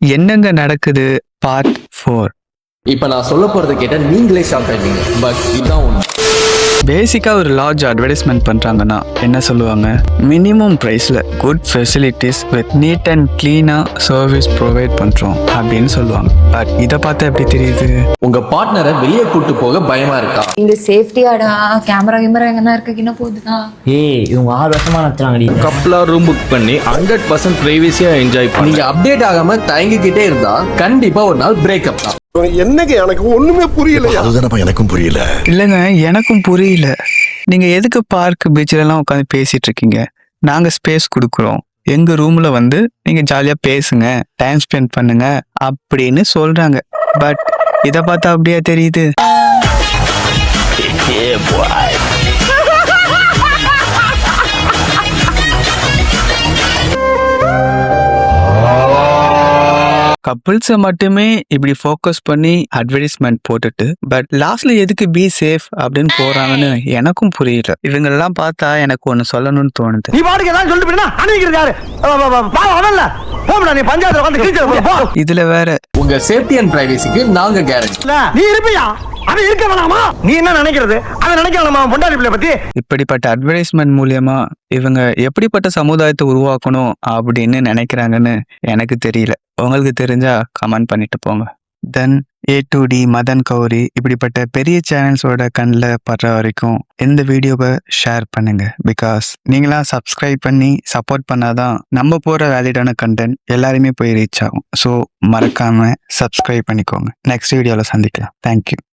என்னங்க நடக்குது பார்ட் 4. இப்ப நான் சொல்ல போறதை கேட்டா நீங்களே ஷாக் ஆயிட்டீங்க. பட் இதுதான் உண்மை. பேசிக்கா ஒரு லார்ஜ் அட்வர்டைஸ்மெண்ட் பண்றாங்கன்னா என்ன சொல்லுவாங்க? மினிமம் பிரைஸ்ல good facilities with neat and கிளீனா சர்வீஸ் ப்ரொவைட் பண்றோம் அப்படின்னு சொல்லுவாங்க. பட் இதை பார்த்தா எப்படி தெரியுது? உங்க பார்ட்னரை வெளியே கூட்டு போக பயமா இருக்கா? இந்த சேஃப்டியாடா கேமரா எங்கன்னா இருக்கு இன்னும் போகுதுடா. ஏய் இவங்க 6 வருஷமா நடத்துறாங்கடி. கப்லா ரூம் புக் பண்ணி 100% பிரைவசியா என்ஜாய் பண்ணி நீங்க அப்டேட் ஆகாம தயங்கிக்கிட்டே இருந்தா கண்டிப்பா ஒரு நாள் பிரேக்கப் தான். என்னங்க எனக்கு ஒண்ணுமே புரியல. அதுதானப்பா எனக்கும் புரியல. இல்லைங்க, எனக்கும் புரியல. நீங்க எதுக்கு பார்க் பீச்ல எல்லாம் உட்காந்து பேசிட்டு இருக்கீங்க? நாங்க ஸ்பேஸ் கொடுக்குறோம். எங்க ரூம்ல வந்து நீங்க ஜாலியா பேசுங்க, டைம் ஸ்பெண்ட் பண்ணுங்க அப்படின்னு சொல்றாங்க. பட் இத பார்த்தா அப்படியே தெரியுது. கப்பிள்ஸை மட்டுமே இப்படி ஃபோக்கஸ் பண்ணி அட்வர்டைஸ்மெண்ட் போட்டுட்டு பட் லாஸ்ட்ல எதுக்கு பி சேஃப் அப்படின்னு போறாங்கன்னு எனக்கும் புரியல. இவங்களெல்லாம் பார்த்தா எனக்கு ஒன்னு சொல்லணும்னு தோணுது. நீ பாட்டுக்கு ஏதாவது சொல்லிட்டு போயினா அன்னைக்கு பாவம்ல போடா நீ பஞ்சாயத்துல வந்து கிழிச்சு போ. இதுல வேற உங்க சேஃப்டி அண்ட் பிரைவசிக்கு நாங்க கேரண்டி. நீ இருப்பியா? அவன் இருக்க வேணாமா? நீ என்ன நினைக்கிறது? அவன் நினைக்கலாமா பொண்டாட்டி பிள்ளை பத்தி? இப்படிப்பட்ட அட்வர்டைஸ்மெண்ட் மூலியமா இவங்க எப்படிப்பட்ட சமுதாயத்தை உருவாக்கணும் அப்படின்னு நினைக்கிறாங்கன்னு எனக்கு தெரியல. உங்களுக்கு தெரிஞ்சா கமெண்ட் பண்ணிட்டு போங்க. தென் A2D, மதன் கௌரி இப்படிப்பட்ட பெரிய சேனல்ஸோட கண்ணில் படுற வரைக்கும் இந்த வீடியோவை ஷேர் பண்ணுங்க. பிகாஸ் நீங்களாம் சப்ஸ்கிரைப் பண்ணி சப்போர்ட் பண்ணாதான் நம்ம போகிற வேலிடான கண்டென்ட் எல்லாருமே போய் ரீச் ஆகும். ஸோ மறக்காம சப்ஸ்கிரைப் பண்ணிக்கோங்க. நெக்ஸ்ட் வீடியோவில் சந்திக்கலாம். தேங்க்யூ.